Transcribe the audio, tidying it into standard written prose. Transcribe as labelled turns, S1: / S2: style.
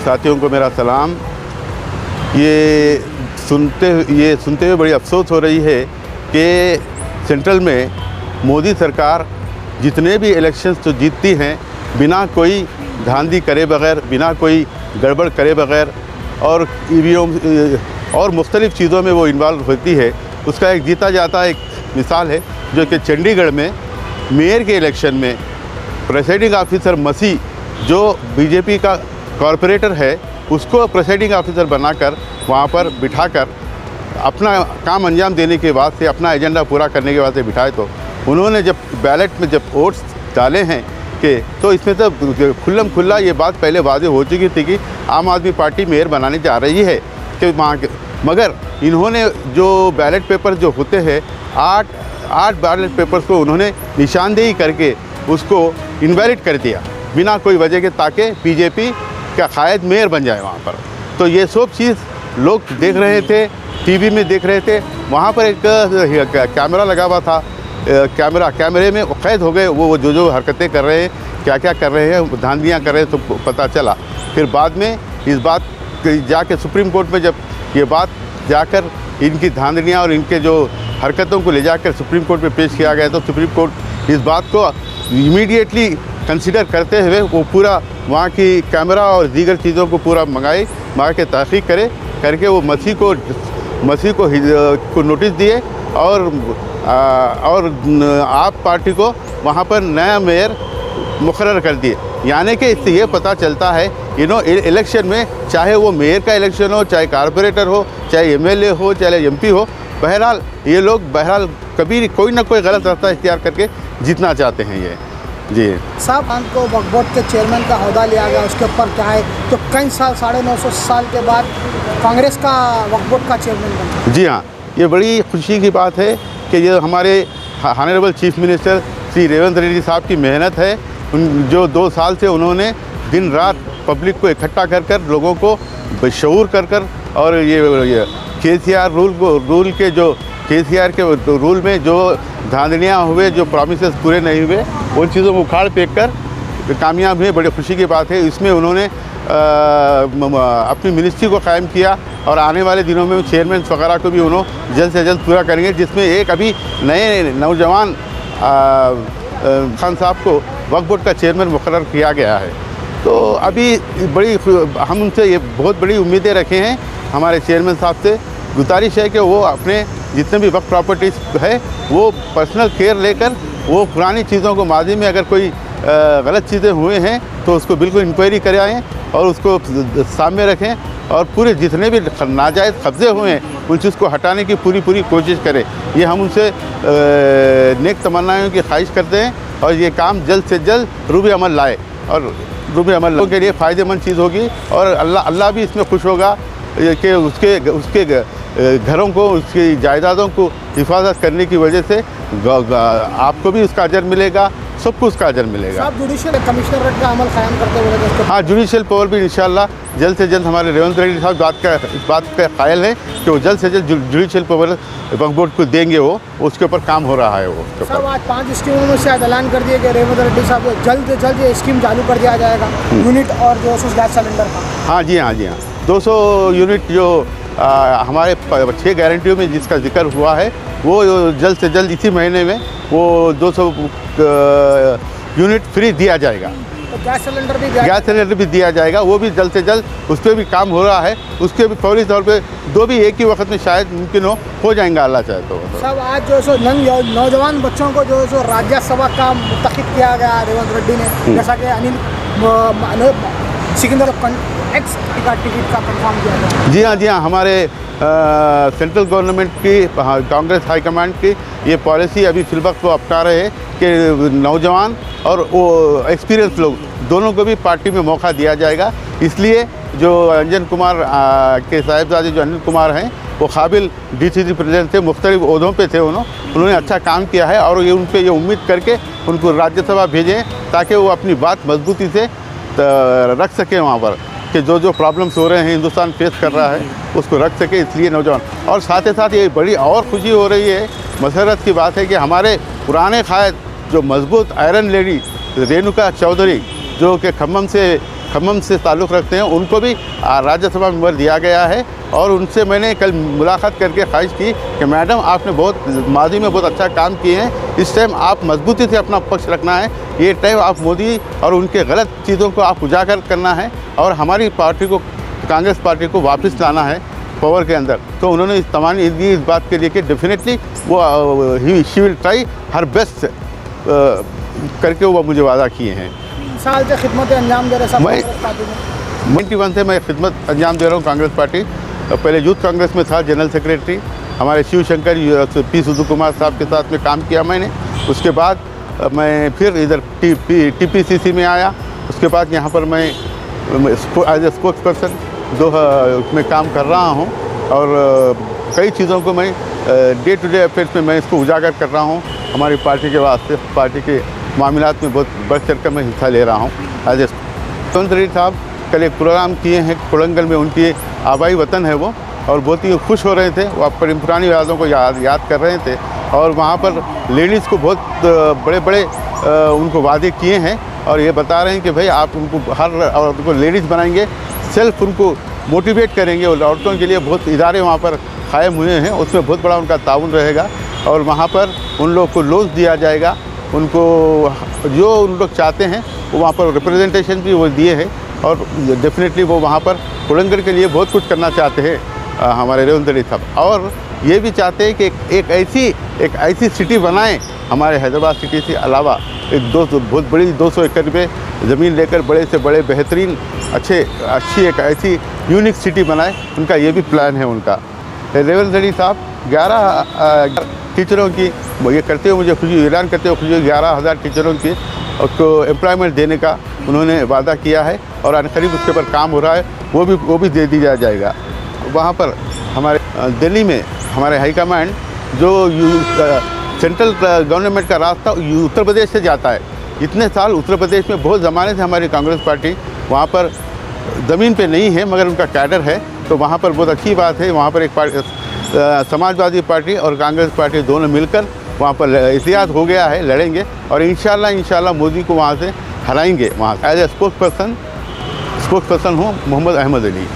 S1: साथियों को मेरा सलाम। ये सुनते हुए बड़ी अफसोस हो रही है कि सेंट्रल में मोदी सरकार जितने भी इलेक्शंस तो जीतती हैं बिना कोई धांधली करे बगैर, बिना कोई गड़बड़ करे बगैर और ईवीएम और मुख्तलिफ़ चीज़ों में वो इन्वॉल्व होती है। उसका एक जीता जाता एक मिसाल है जो कि चंडीगढ़ में मेयर के इलेक्शन में प्रेसाइडिंग ऑफिसर मसीह जो बीजेपी का कॉरपोरेटर है उसको प्रेसाइडिंग ऑफिसर बनाकर वहाँ पर बिठाकर अपना काम अंजाम देने के बाद से, अपना एजेंडा पूरा करने के बाद से बिठाए। तो उन्होंने जब बैलेट में जब वोट्स डाले हैं कि तो इसमें तो खुल्लम खुल्ला ये बात पहले वाज़ेह हो चुकी थी कि आम आदमी पार्टी मेयर बनाने जा रही है कि वहाँ के, मगर इन्होंने जो बैलेट पेपर जो होते हैं आठ बैलेट पेपर्स को उन्होंने निशानदेही करके उसको इनवैलिड कर दिया बिना कोई वजह के, ताकि बीजेपी का कायद मेयर बन जाए वहाँ पर। तो ये सब चीज़ लोग देख रहे थे, टीवी में देख रहे थे। वहाँ पर एक कैमरा लगा हुआ था, कैमरे में कैद हो गए वो जो हरकतें कर रहे हैं, क्या कर रहे हैं, धांधलियाँ कर रहे हैं, तो पता चला। फिर बाद में इस बात जाके सुप्रीम कोर्ट में जब ये बात जाकर इनकी धांधलियाँ और इनके जो हरकतों को ले जाकर सुप्रीम कोर्ट में पेश किया गया, तो सुप्रीम कोर्ट इस बात को इमीडिएटली कंसिडर करते हुए वो पूरा वहाँ की कैमरा और दीगर चीज़ों को पूरा मंगा के तहक़ीक़ करके वो मसीह को नोटिस दिए और आप पार्टी को वहाँ पर नया मेयर मुकर्रर कर दिए। यानी कि इससे ये पता चलता है इलेक्शन में, चाहे वो मेयर का इलेक्शन हो, चाहे कॉरपोरेटर हो, चाहे एमएलए हो, चाहे एमपी हो, बहरहाल ये लोग कभी कोई ना कोई गलत रास्ता इख्तियार करके जीतना चाहते हैं ये। जी
S2: साहब, को वक्फ बोर्ड के चेयरमैन का ओहदा लिया गया, उसके ऊपर क्या है तो कई साल 950 साल के बाद कांग्रेस का वक्फ बोर्ड का चेयरमैन बना।
S1: जी हाँ, ये बड़ी खुशी की बात है कि ये हमारे honourable chief minister Shri Revanth Reddy साहब की मेहनत है। जो 2 साल से उन्होंने दिन रात पब्लिक को इकट्ठा कर लोगों को बशऊर कर और ये केसीआर रूल के जो केसीआर के रूल में जो धांधलियाँ हुए, जो प्रॉमिसेस पूरे नहीं हुए, उन चीज़ों को उखाड़ फेंक कर कामयाब हुए। बड़ी खुशी की बात है। इसमें उन्होंने अपनी मिनिस्ट्री को कायम किया और आने वाले दिनों में चेयरमैन वगैरह को भी उन्होंने जल्द से जल्द पूरा करेंगे, जिसमें एक अभी नए नौजवान खान साहब को वक्फ बोर्ड का चेयरमैन मुकर्रर किया गया है। तो अभी हम उनसे ये बहुत बड़ी उम्मीदें रखे हैं। हमारे चेयरमैन साहब से गुजारिश है कि वो अपने जितने भी वक्फ प्रॉपर्टीज़ है वो पर्सनल केयर लेकर वो पुरानी चीज़ों को, माजी में अगर कोई गलत चीज़ें हुए हैं तो उसको बिल्कुल इंक्वायरी कराएँ और उसको सामने रखें और पूरे जितने भी नाजायज़ कब्ज़े हुए हैं उन चीज़ को हटाने की पूरी कोशिश करें। ये हम उनसे नेक तमन्नाओं की ख्वाहिश करते हैं और ये काम जल्द से जल्द रूबे अमल लाए और रूबे अमल के लिए फ़ायदेमंद चीज़ होगी और अल्लाह भी इसमें खुश होगा कि उसके घरों को, उसकी जायदादों को हिफाजत करने की वजह से आपको भी उसका अजर मिलेगा, सबको उसका अजर मिलेगा।
S2: आप जुडिशल कमिश्नर का अमल कायम करते हुए
S1: हाँ, जुडिशल पावर भी इंशाल्लाह जल्द से जल्द हमारे रेवंत रेड्डी साहब इस बात का कायल हैं कि वो जल्द से जल्द जुडिशल पावर वक्फ बोर्ड को देंगे। वो उसके ऊपर काम हो रहा है। वो
S2: साहब, आज 5 स्कीमों में शायद ऐलान कर दिया कि रेवंत रेड्डी साहब जल्द से जल्द ये स्कीम चालू कर दिया जाएगा, यूनिट और जो गैस सिलेंडर का।
S1: हाँ जी हाँ 200 यूनिट जो हमारे 6 गारंटियों में जिसका जिक्र हुआ है वो जल्द से जल्द इसी महीने में वो 200 यूनिट फ्री दिया जाएगा।
S2: तो गैस सिलेंडर भी
S1: दिया जाएगा। वो भी जल्द से जल्द उस पर भी काम हो रहा है। उसके भी फौरी तौर पे 2 भी एक ही वक्त में शायद मुमकिन हो जाएंगा, अल्लाह चाहे तो।
S2: सब आज नौजवान बच्चों को जो राज्यसभा का मुंतखब किया गया रेवंत रेड्डी ने, जैसा कि अनिल सिकंदर एक्स का टिकट का कंफर्म किया गया।
S1: जी हाँ, हमारे सेंट्रल गवर्नमेंट की कांग्रेस हाईकमांड की ये पॉलिसी अभी फिलवक्त वो अपना रहे हैं कि नौजवान और वो एक्सपीरियंस लोग दोनों को भी पार्टी में मौका दिया जाएगा। इसलिए जो अंजन कुमार के साहिबजादे जो अनिल कुमार हैं वो काबिल डीसीसी प्रेसिडेंट थे, मुख्तलिफ ओहदों पे थे। उन्होंने अच्छा काम किया है और उन पर ये उम्मीद करके उनको राज्यसभा भेजें ताकि वो अपनी बात मजबूती से रख सकें वहाँ पर कि जो प्रॉब्लम्स हो रहे हैं, हिंदुस्तान फेस कर रहा है, उसको रख सके। इसलिए नौजवान और साथ ही साथ ये बड़ी और खुशी हो रही है, मसरत की बात है कि हमारे पुराने कायद जो मजबूत आयरन लेडी रेणुका चौधरी जो कि खम्मम से खम्मम से ताल्लुक़ रखते हैं, उनको भी राज्यसभा मेंबर दिया गया है। और उनसे मैंने कल मुलाकात करके ख्वाहिश की कि मैडम आपने बहुत माजी में बहुत अच्छा काम किए हैं, इस टाइम आप मजबूती से अपना पक्ष रखना है, ये टाइम आप मोदी और उनके गलत चीज़ों को आप उजागर करना है और हमारी पार्टी को, कांग्रेस पार्टी को वापस लाना है पावर के अंदर। तो उन्होंने इस तमाम इस बात के लिए कि डेफिनेटली वो she will try her best करके वो मुझे वादा किए हैं।
S2: 3 साल से खिदमत अंजाम दे रहे सब
S1: मैं-
S2: कांग्रेस पार्टी में।
S1: 91 से मैं खिदमत अंजाम दे रहा हूँ कांग्रेस पार्टी। पहले यूथ कांग्रेस में था, जनरल सेक्रेटरी। हमारे शिव शंकर पी सुधु कुमार साहब के साथ में काम किया मैंने। उसके बाद मैं फिर इधर TPCC में आया। उसके बाद यहाँ पर मैं एज ए स्पोक्स पर्सन में काम कर रहा हूँ और कई चीज़ों को मैं डे टू डे अफेयर्स में मैं इसको उजागर कर रहा हूँ। हमारी पार्टी के वास्ते, पार्टी के मामलात में बहुत बढ़ चढ़ कर मैं हिस्सा ले रहा हूँ। एज ए रेड्डी साहब कल एक प्रोग्राम किए हैं कोलंगल में, उनकी आबाई वतन है वो, और बहुत ही खुश हो रहे थे। वो अपनी पुरानी यादों को याद कर रहे थे और वहाँ पर लेडीज़ को बहुत बड़े बड़े उनको वादे किए हैं और ये बता रहे हैं कि भाई आप उनको हर औरत को लेडीज़ बनाएंगे, सेल्फ उनको मोटिवेट करेंगे। और औरतों के लिए बहुत इदारे वहाँ पर कायम हुए हैं, उसमें बहुत बड़ा उनका ताउन रहेगा और वहाँ पर उन लोग को लोन दिया जाएगा। उनको जो उन लोग चाहते हैं वो वहाँ पर रिप्रेजेंटेशन भी वो दिए हैं और डेफिनेटली वो वहाँ पर कोलंगल के लिए बहुत कुछ करना चाहते हैं हमारे रेवंत रेड्डी साहब। और ये भी चाहते हैं कि एक ऐसी सिटी बनाएं हमारे हैदराबाद सिटी से अलावा, एक बहुत बड़ी 200 एकड़ पे ज़मीन लेकर बड़े से बड़े बेहतरीन अच्छी एक ऐसी यूनिक सिटी बनाए। उनका ये भी प्लान है उनका। रेवंत रेड्डी साहब 11 टीचरों की ये करते हुए मुझे खुशी, ऐलान करते हुए खुशी, 11,000 टीचरों की उसको एम्प्लॉयमेंट देने का उन्होंने वादा किया है और अनकरीब उसके ऊपर काम हो रहा है। वो भी दे दिया जाएगा। वहाँ पर हमारे दिल्ली में हमारे हाईकमांड जो सेंट्रल गवर्नमेंट का रास्ता उत्तर प्रदेश से जाता है। इतने साल उत्तर प्रदेश में बहुत ज़माने से हमारी कांग्रेस पार्टी वहाँ पर ज़मीन पे नहीं है मगर उनका कैडर है, तो वहाँ पर बहुत अच्छी बात है। वहाँ पर एक समाजवादी पार्टी और कांग्रेस पार्टी दोनों मिलकर वहाँ पर इतिहाद हो गया है, लड़ेंगे और इंशाल्लाह मोदी को वहाँ से हराएंगे। वहाँ एज ए स्पोक्स पर्सन हूँ मोहम्मद अहमद अली।